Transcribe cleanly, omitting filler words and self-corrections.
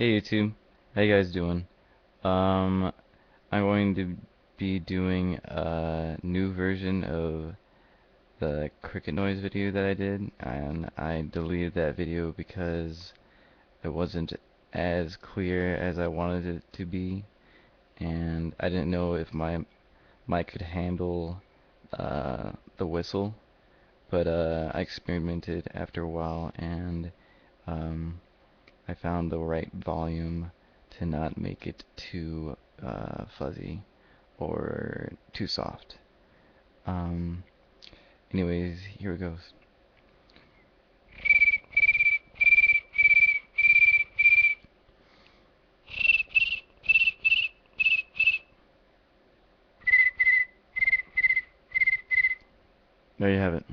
Hey YouTube, how you guys doing? Um, I'm going to be doing a new version of the cricket noise video that I did, and I deleted that video because it wasn't as clear as I wanted it to be, and I didn't know if my mic could handle the whistle, but I experimented after a while, and um, I found the right volume to not make it too fuzzy or too soft. Um, Anyways, here it goes. There you have it.